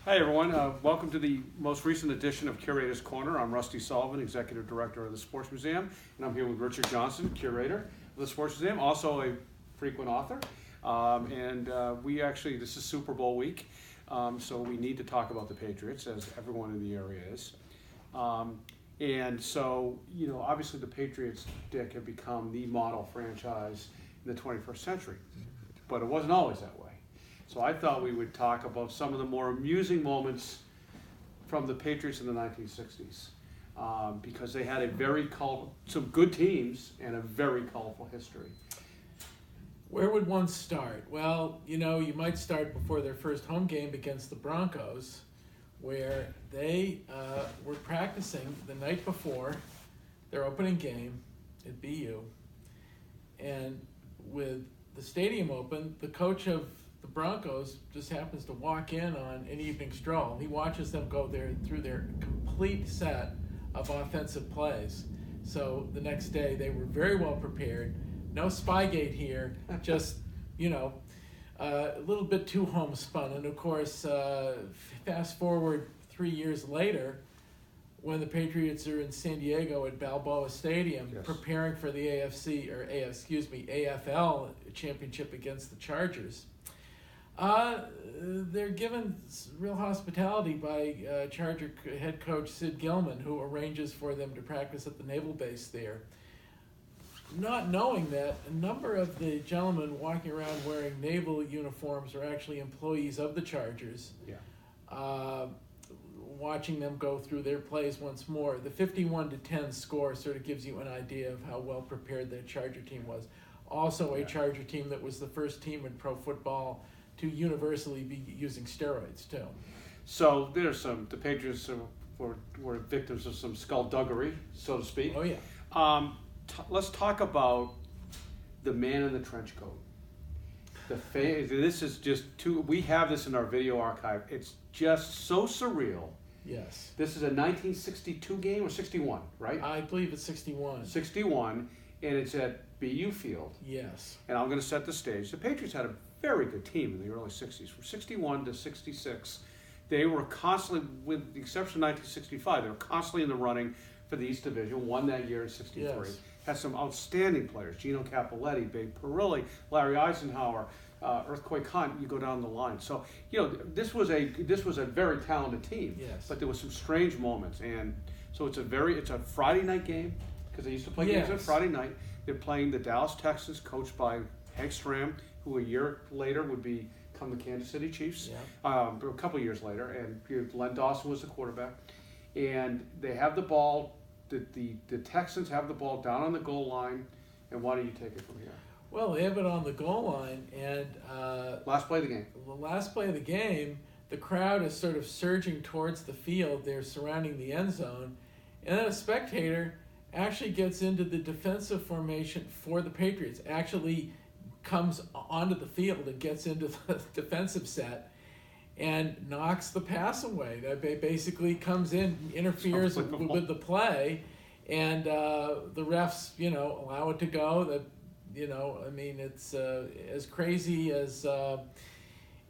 Hi, everyone. Welcome to the most recent edition of Curator's Corner. I'm Rusty Sullivan, Executive Director of the Sports Museum, and I'm here with Richard Johnson, Curator of the Sports Museum, also a frequent author. This is Super Bowl week, so we need to talk about the Patriots, as everyone in the area is. Obviously the Patriots, Dick, have become the model franchise in the 21st century, but it wasn't always that way. So I thought we would talk about some of the more amusing moments from the Patriots in the 1960s, because they had some good teams and a very colorful history. Where would one start? Well, you might start before their first home game against the Broncos, where they were practicing the night before their opening game at BU. And with the stadium open, the coach of the Broncos just happens to walk in on an evening stroll. He watches them go through their complete set of offensive plays. So the next day they were very well prepared. No Spygate here, just, a little bit too homespun. And of course, fast forward 3 years later, when the Patriots are in San Diego at Balboa Stadium, yes, preparing for the AFL championship against the Chargers. They're given real hospitality by Charger head coach Sid Gilman, who arranges for them to practice at the naval base there. Not knowing that a number of the gentlemen walking around wearing naval uniforms are actually employees of the Chargers. Yeah. Watching them go through their plays once more. The 51-10 score sort of gives you an idea of how well prepared that Charger team was. Also a Charger team that was the first team in pro football to universally be using steroids too. So the Patriots were victims of some skullduggery, so to speak. Oh yeah. Let's talk about the man in the trench coat. This is just we have this in our video archive. It's just so surreal. Yes. This is a 1962 game or 61, right? I believe it's 61. 61, and it's at BU Field. Yes. And I'm going to set the stage. The Patriots had a very good team in the early 60s. From 61 to 66, they were constantly, with the exception of 1965, they were constantly in the running for the East Division, won that year in 63. Yes. Had some outstanding players, Gino Cappelletti, Babe Perilli, Larry Eisenhower, Earthquake Hunt, you go down the line. So, this was a very talented team. Yes. But there was some strange moments. And so it's a Friday night game, because they used to play games on Friday night. They're playing the Dallas Texans, coached by Hank Stram, who a year later would become the Kansas City Chiefs. Yeah. A couple of years later, and Len Dawson was the quarterback. And they have the ball. The Texans have the ball down on the goal line. And why don't you take it from here? Well, they have it on the goal line, and last play of the game. The last play of the game, the crowd is sort of surging towards the field. They're surrounding the end zone, and then a spectator actually gets into the defensive formation for the Patriots. Actually comes onto the field and gets into the defensive set and knocks the pass away. That basically comes in, interferes with the play, and the refs, allow it to go. It's as crazy as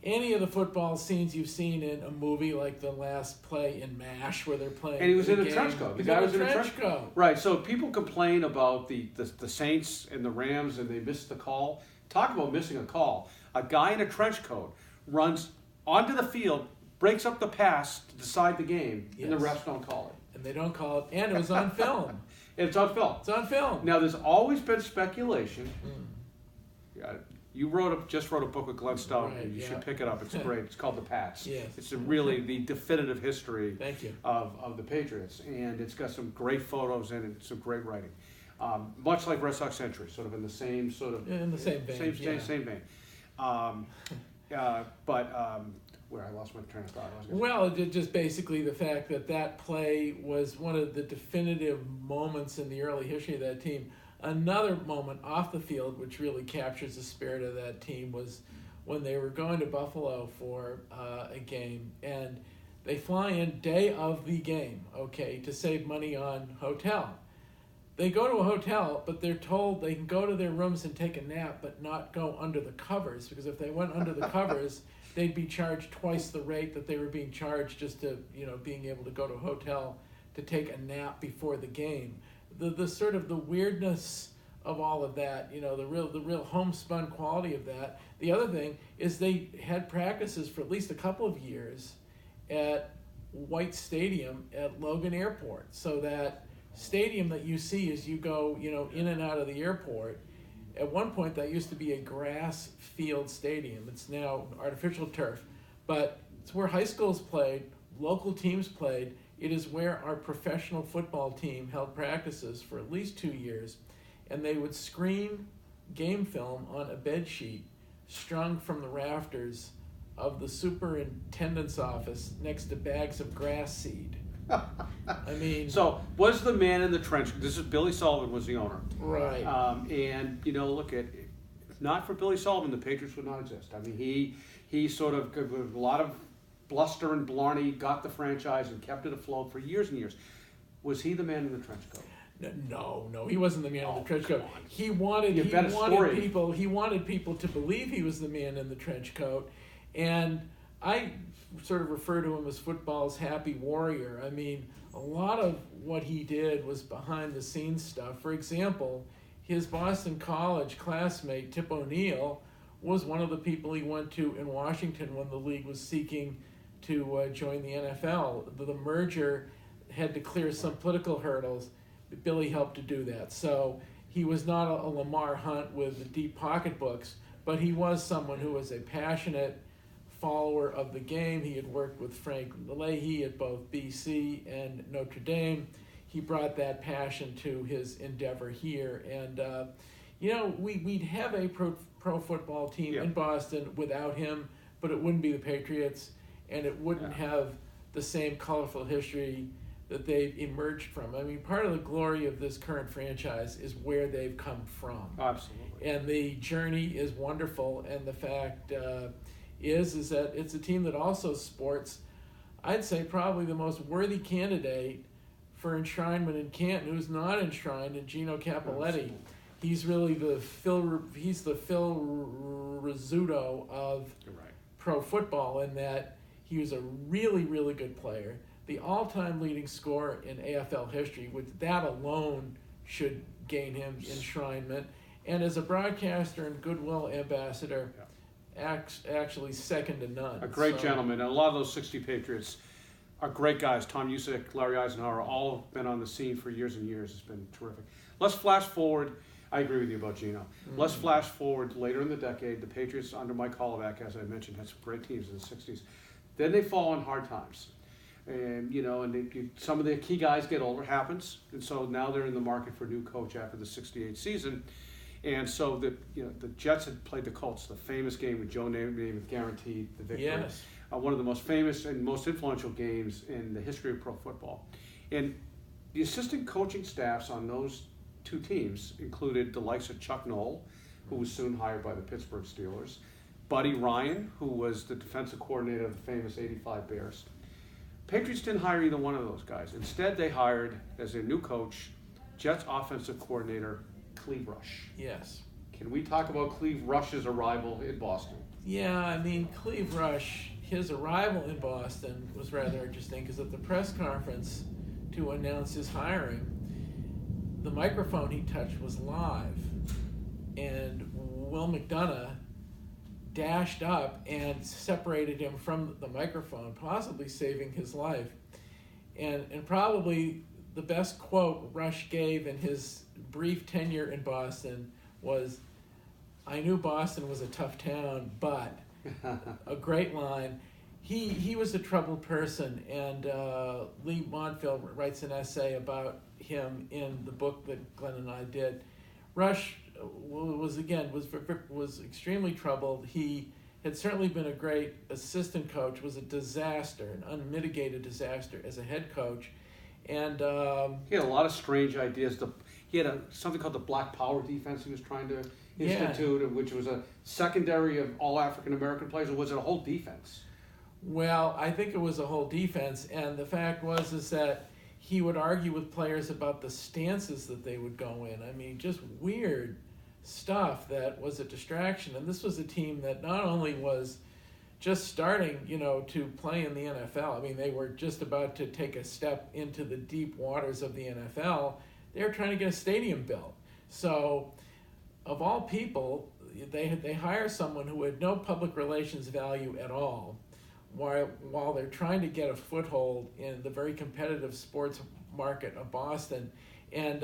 any of the football scenes you've seen in a movie, like the last play in MASH, where they're playing. And he was in a trench coat. The guy was in a trench coat. Right. So people complain about the Saints and the Rams, and they missed the call. Talk about missing a call. A guy in a trench coat runs onto the field, breaks up the pass to decide the game, and the refs don't call it. And they don't call it, and it was on film. And it's on film. It's on film. Now, there's always been speculation. You just wrote a book with Glenn Stout. Right, you should pick it up. It's great. It's called The Pats. Yes. It's really the definitive history Thank you. of the Patriots. And it's got some great photos in it, some great writing. Much like Red Sox Century, sort of in the same sort of... In the same vein, Same vein. Where I lost my train of thought. Well, just basically the fact that play was one of the definitive moments in the early history of that team. Another moment off the field, which really captures the spirit of that team, was when they were going to Buffalo for a game, and they fly in day of the game, to save money on hotel. They go to a hotel, but they're told they can go to their rooms and take a nap, but not go under the covers, because if they went under the covers, they'd be charged twice the rate that they were being charged just to, being able to go to a hotel to take a nap before the game. The sort of the weirdness of all of that, the real homespun quality of that. The other thing is they had practices for at least a couple of years at White Stadium at Logan Airport. So that stadium that you see as you go, in and out of the airport, at one point that used to be a grass field stadium. It's now artificial turf, but it's where high schools played, local teams played. It is where our professional football team held practices for at least 2 years, and they would screen game film on a bed sheet strung from the rafters of the superintendent's office next to bags of grass seed. I mean, so was the man in the trench? This is Billy Sullivan was the owner, right? And look at, if not for Billy Sullivan, the Patriots would not exist. I mean, he sort of, with a lot of bluster and blarney, got the franchise and kept it afloat for years and years. Was he the man in the trench coat? No, he wasn't the man in the trench coat. On. He wanted people to believe he was the man in the trench coat, and I sort of refer to him as football's happy warrior. I mean, a lot of what he did was behind the scenes stuff. For example, his Boston College classmate, Tip O'Neill, was one of the people he went to in Washington when the league was seeking to join the NFL. The merger had to clear some political hurdles. Billy helped to do that. So he was not a Lamar Hunt with deep pocketbooks, but he was someone who was a passionate follower of the game. He had worked with Frank Leahy at both BC and Notre Dame. He brought that passion to his endeavor here. And, we'd have a pro football team in Boston without him, but it wouldn't be the Patriots, and it wouldn't have the same colorful history that they've emerged from. I mean, part of the glory of this current franchise is where they've come from. Absolutely. And the journey is wonderful, and the fact is that it's a team that also sports, I'd say, probably the most worthy candidate for enshrinement in Canton, who's not enshrined, in Gino Cappelletti. Absolutely. He's really the Phil Rizzuto of pro football, in that he was a really, really good player, the all-time leading scorer in AFL history, which that alone should gain him enshrinement, and as a broadcaster and goodwill ambassador, actually second to none. A great gentleman, and a lot of those 60 Patriots are great guys. Tom Usick, Larry Eisenhower, all have been on the scene for years and years. It's been terrific. Let's flash forward. I agree with you about Gino. Mm-hmm. Let's flash forward later in the decade. The Patriots, under Mike Holloway, as I mentioned, had some great teams in the 60s. Then they fall on hard times. And, some of the key guys get older, happens. And so now they're in the market for a new coach after the 68 season. And so the Jets had played the Colts, the famous game with Joe Namath guaranteed the victory. Yes. One of the most famous and most influential games in the history of pro football. And the assistant coaching staffs on those two teams included the likes of Chuck Noll, who was soon hired by the Pittsburgh Steelers, Buddy Ryan, who was the defensive coordinator of the famous '85 Bears. Patriots didn't hire either one of those guys. Instead, they hired, as their new coach, Jets offensive coordinator Cleve Rush. Yes. Can we talk about Cleve Rush's arrival in Boston? Yeah, I mean, Cleve Rush, his arrival in Boston was rather interesting, because at the press conference to announce his hiring, the microphone he touched was live, and Will McDonough dashed up and separated him from the microphone, possibly saving his life. And probably the best quote Rush gave in his brief tenure in Boston was, "I knew Boston was a tough town, but," a great line. He was a troubled person, and Lee Montville writes an essay about him in the book that Glenn and I did. Rush was extremely troubled. He had certainly been a great assistant coach, was a disaster, an unmitigated disaster as a head coach, and he had a lot of strange ideas. He had something called the Black Power defense he was trying to institute, which was a secondary of all African American players, or was it a whole defense? Well, I think it was a whole defense, and the fact is that he would argue with players about the stances that they would go in. I mean, just weird stuff that was a distraction. And this was a team that not only was just starting, to play in the NFL. I mean, they were just about to take a step into the deep waters of the NFL. They were trying to get a stadium built. So, of all people, they hire someone who had no public relations value at all, while they're trying to get a foothold in the very competitive sports market of Boston. And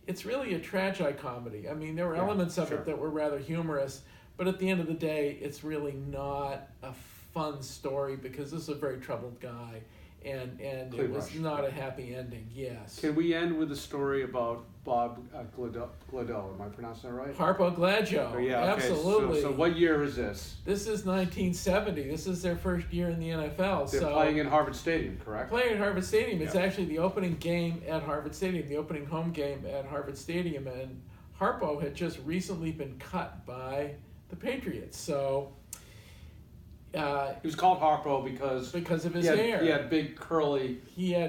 it's really a tragicomedy. I mean, there were elements of it that were rather humorous, but at the end of the day, it's really not a fun story because this is a very troubled guy, and it was not a happy ending. Yes. Can we end with a story about Bob Gladeau? Am I pronouncing that right? Harpo Gladeau. Oh, yeah, okay. Absolutely. So what year is this? This is 1970. This is their first year in the NFL. They're playing in Harvard Stadium, correct? Playing at Harvard Stadium. It's actually the opening game at Harvard Stadium, the opening home game at Harvard Stadium, and Harpo had just recently been cut by the Patriots. So he was called Harpo because of his hair. He had big curly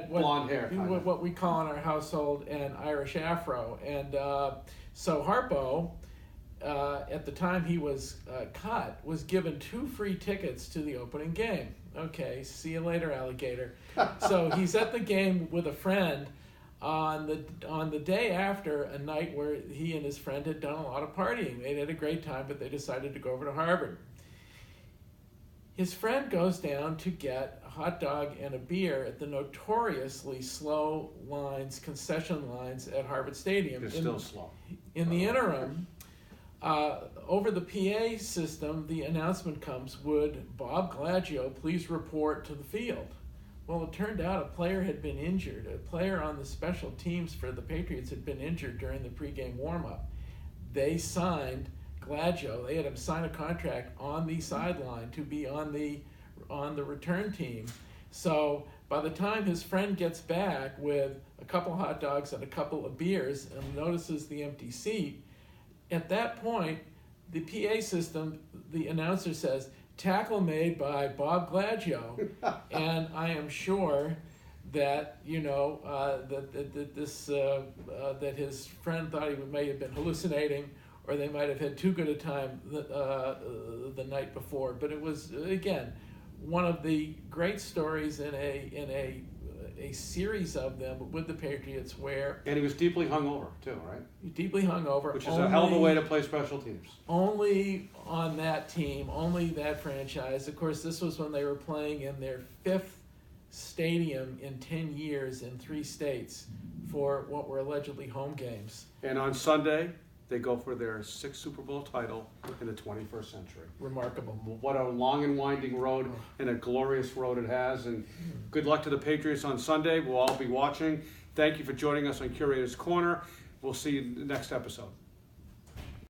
blonde hair. What we call in our household an Irish afro. And so Harpo, at the time he was cut, was given 2 free tickets to the opening game. Okay, see you later, alligator. So he's at the game with a friend on the day after a night where he and his friend had done a lot of partying. They'd had a great time, but they decided to go over to Harvard. His friend goes down to get a hot dog and a beer at the notoriously slow concession lines at Harvard Stadium. They're still slow. In the interim, over the PA system, the announcement comes, would Bob Gladeau please report to the field? Well, it turned out a player had been injured. A player on the special teams for the Patriots had been injured during the pregame warm-up. They signed Gladeau. They had him sign a contract on the sideline to be on the return team. So by the time his friend gets back with a couple hot dogs and a couple of beers and notices the empty seat, at that point, the PA system, the announcer says, "Tackle made by Bob Gladeau," and I am sure that that his friend thought he may have been hallucinating, or they might have had too good a time the night before. But it was, again, one of the great stories in a series of them with the Patriots and he was deeply hungover too, right? Deeply hungover, which is a hell of a way to play special teams. Only on that team, only that franchise. Of course, this was when they were playing in their 5th stadium in 10 years in 3 states for what were allegedly home games. And on Sunday, they go for their 6th Super Bowl title in the 21st century. Remarkable. What a long and winding road and a glorious road it has. And good luck to the Patriots on Sunday. We'll all be watching. Thank you for joining us on Curator's Corner. We'll see you in the next episode.